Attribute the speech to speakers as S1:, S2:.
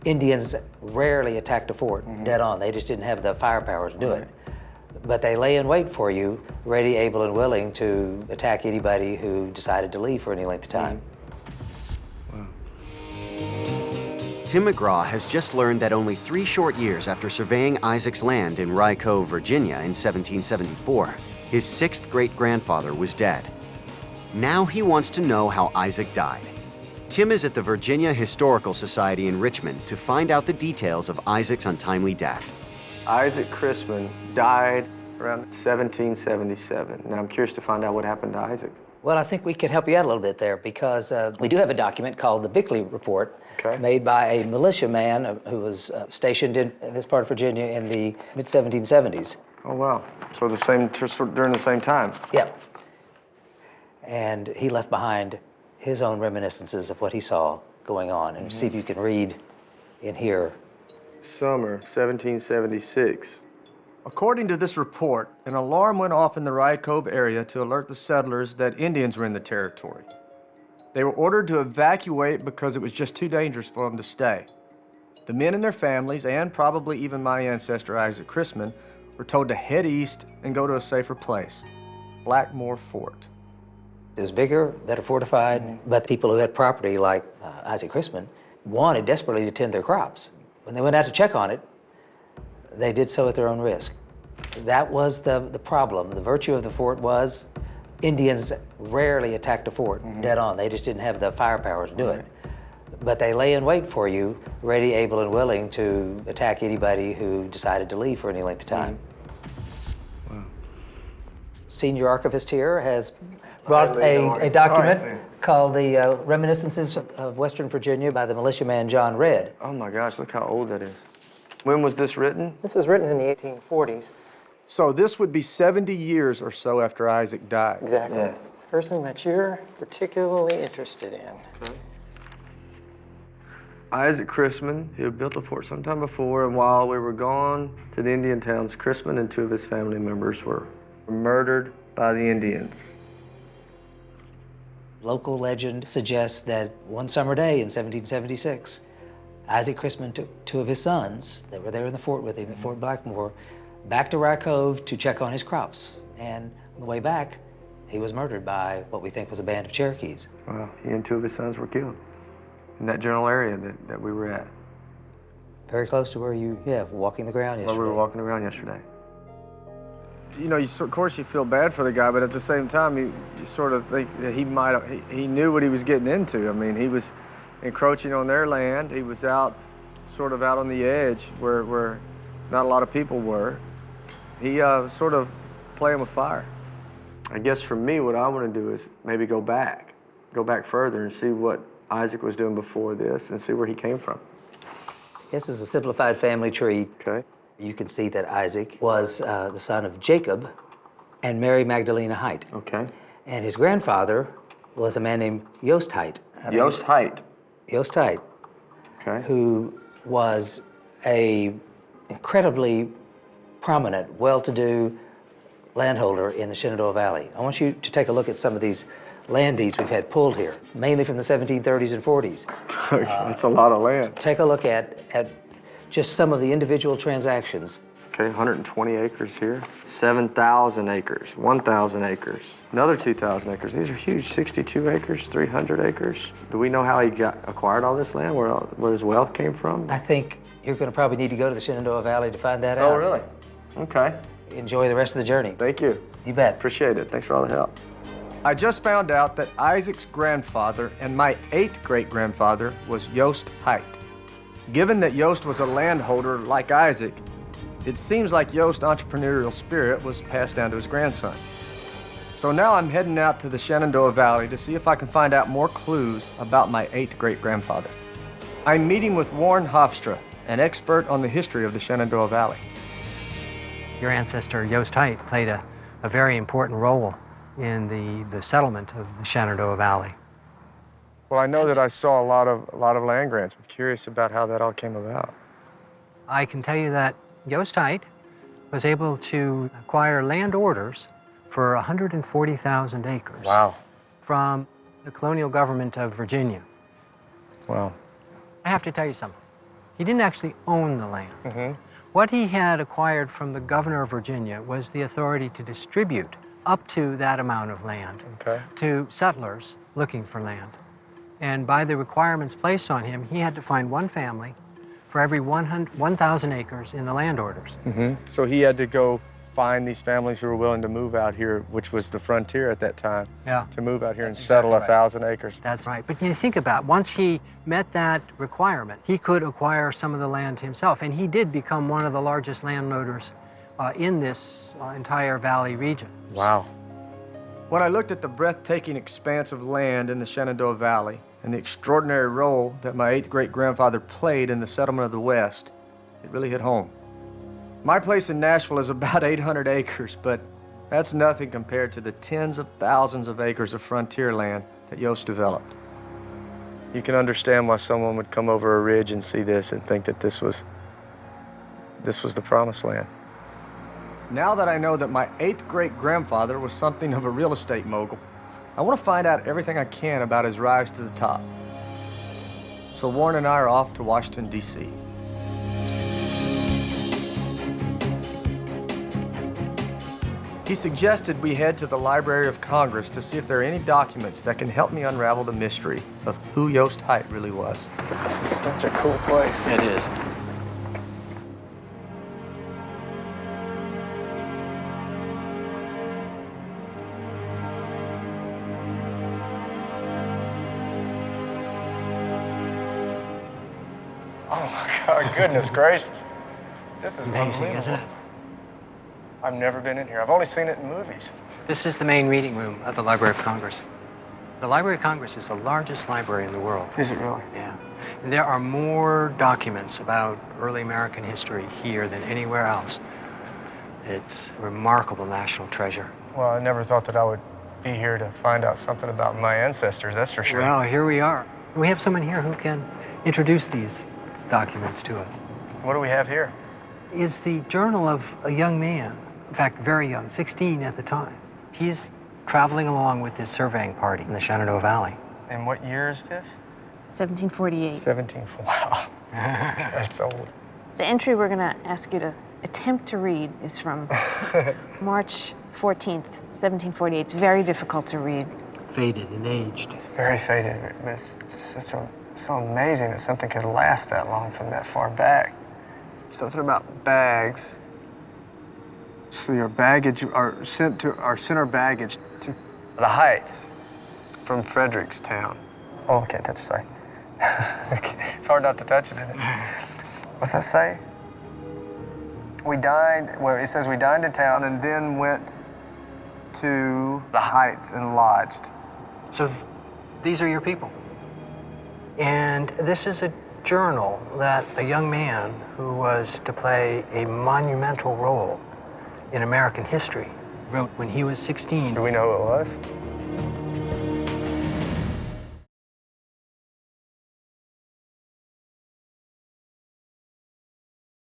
S1: Indians rarely attacked a fort dead on. They just didn't have the firepower to do it. But they lay in wait for you, ready, able, and willing to attack anybody who decided to leave for any length of time.
S2: Tim McGraw has just learned that only 3 short years after surveying Isaac's land in Rye Cove, Virginia in 1774, his 6th great-grandfather was dead. Now he wants to know how Isaac died. Tim is at the Virginia Historical Society in Richmond to find out the details of Isaac's untimely death.
S3: Isaac Chrisman died around 1777. Now I'm curious to find out what happened to Isaac.
S1: Well, I think we can help you out a little bit there because we do have a document called the Bickley Report, made by a militiaman who was stationed in this part of Virginia in the mid-1770s.
S3: Oh, wow. So during the same time?
S1: Yeah. And he left behind his own reminiscences of what he saw going on. And see if you can read in here.
S3: Summer 1776.
S4: According to this report, an alarm went off in the Rye Cove area to alert the settlers that Indians were in the territory. They were ordered to evacuate because it was just too dangerous for them to stay. The men and their families, and probably even my ancestor Isaac Chrisman, were told to head east and go to a safer place, Blackmore Fort.
S1: It was bigger, better fortified, but people who had property like Isaac Chrisman wanted desperately to tend their crops. When they went out to check on it, they did so at their own risk. That was the problem. The virtue of the fort was Indians rarely attacked a fort dead on. They just didn't have the firepower to do it. But they lay in wait for you, ready, able, and willing to attack anybody who decided to leave for any length of time.
S3: Wow.
S1: Senior archivist here has brought a document called the Reminiscences of Western Virginia by the militiaman John Redd.
S3: Oh my gosh, look how old that is. When was this written?
S5: This was written in the 1840s.
S4: So this would be 70 years or so after Isaac died.
S5: Exactly.
S3: Yeah.
S5: Person that you're particularly interested in.
S3: Okay. Isaac Chrisman, he had built a fort sometime before, and while we were gone to the Indian towns, Chrisman and 2 of his family members were murdered by the Indians.
S1: Local legend suggests that one summer day in 1776, Isaac Chrisman took 2 of his sons that were there in the fort with him at Fort Blackmore back to Rye Cove to check on his crops. And on the way back, he was murdered by what we think was a band of Cherokees.
S3: Wow, he and 2 of his sons were killed in that general area that we were at.
S1: Very close to where you, walking the ground yesterday.
S3: Where we were walking around yesterday.
S4: You know, of course you feel bad for the guy, but at the same time, you sort of think that he knew what he was getting into. I mean, he was encroaching on their land. He was sort of out on the edge where not a lot of people were. He sort of playing with fire.
S3: I guess for me, what I want to do is maybe go back further and see what Isaac was doing before this and see where he came from.
S1: This is a simplified family tree.
S3: Okay.
S1: You can see that Isaac was the son of Jacob and Mary Magdalena Height.
S3: Okay.
S1: And his grandfather was a man named Yost Height.
S3: Yost Height.
S1: Yost Height.
S3: Okay.
S1: Who was a incredibly prominent, well-to-do landholder in the Shenandoah Valley. I want you to take a look at some of these land deeds we've had pulled here, mainly from the 1730s and 40s.
S3: That's a lot of land.
S1: Take a look at just some of the individual transactions.
S3: Okay, 120 acres here, 7,000 acres, 1,000 acres, another 2,000 acres. These are huge, 62 acres, 300 acres. Do we know how he acquired all this land, where his wealth came from?
S1: I think you're going to probably need to go to the Shenandoah Valley to find that out.
S3: Oh, really? Okay.
S1: Enjoy the rest of the journey.
S3: Thank you.
S1: You bet.
S3: Appreciate it. Thanks for all the help.
S4: I just found out that Isaac's grandfather and my 8th great-grandfather was Yost Height. Given that Yost was a landholder like Isaac, it seems like Yost's entrepreneurial spirit was passed down to his grandson. So now I'm heading out to the Shenandoah Valley to see if I can find out more clues about my 8th great-grandfather. I'm meeting with Warren Hofstra, an expert on the history of the Shenandoah Valley.
S6: Your ancestor, Yost Height, played a very important role in the settlement of the Shenandoah Valley.
S3: Well, I know that I saw a lot of land grants. I'm curious about how that all came about.
S6: I can tell you that Yost Height was able to acquire land orders for 140,000 acres.
S3: Wow.
S6: From the colonial government of Virginia.
S3: Wow.
S6: I have to tell you something. He didn't actually own the land. What he had acquired from the governor of Virginia was the authority to distribute up to that amount of land to settlers looking for land. And by the requirements placed on him, he had to find one family for every 1,000 acres in the land orders.
S4: So he had to go find these families who were willing to move out here, which was the frontier at that time, to move out here and settle 1,000 acres.
S6: That's right. But you think about it, once he met that requirement, he could acquire some of the land himself. And he did become one of the largest landowners in this entire valley region.
S4: Wow. When I looked at the breathtaking expanse of land in the Shenandoah Valley and the extraordinary role that my 8th great-grandfather played in the settlement of the West, it really hit home. My place in Nashville is about 800 acres, but that's nothing compared to the tens of thousands of acres of frontier land that Yost developed. You can understand why someone would come over a ridge and see this and think that this was the promised land. Now that I know that my 8th great-grandfather was something of a real estate mogul, I want to find out everything I can about his rise to the top. So Warren and I are off to Washington, D.C. He suggested we head to the Library of Congress to see if there are any documents that can help me unravel the mystery of who Yost Haidt really was. This is such a cool place.
S1: It is.
S4: Oh my God, goodness gracious. This is
S6: Amazing,
S4: unbelievable.
S6: isn't it?
S4: I've never been in here. I've only seen it in movies.
S6: This is the main reading room of the Library of Congress. The Library of Congress is the largest library in the world.
S4: Is it really?
S6: Yeah. And there are more documents about early American history here than anywhere else. It's a remarkable national treasure.
S4: Well, I never thought that I would be here to find out something about my ancestors, that's for sure.
S6: Well, here we are. We have someone here who can introduce these documents to us.
S4: What do we have here?
S6: Is the journal of a young man, in fact, very young, 16 at the time. He's traveling along with his surveying party in the Shenandoah Valley.
S4: And what year is this?
S7: 1748.
S4: 17. Wow. That's old.
S7: The entry we're going to ask you to attempt to read is from March 14th, 1748. It's very difficult to read.
S6: Faded and aged.
S4: It's very faded, but it's so amazing that something could last that long from that far back. Something about bags. So your baggage sent our baggage to the Heights from Frederickstown. Oh, I can't touch it, sorry. It's hard not to touch it, isn't it? What's that say? We dined, well, it says we dined in town and then went to the Heights and lodged.
S6: So these are your people. And this is a journal that a young man who was to play a monumental role in American history wrote when he was 16.
S4: Do we know who it was?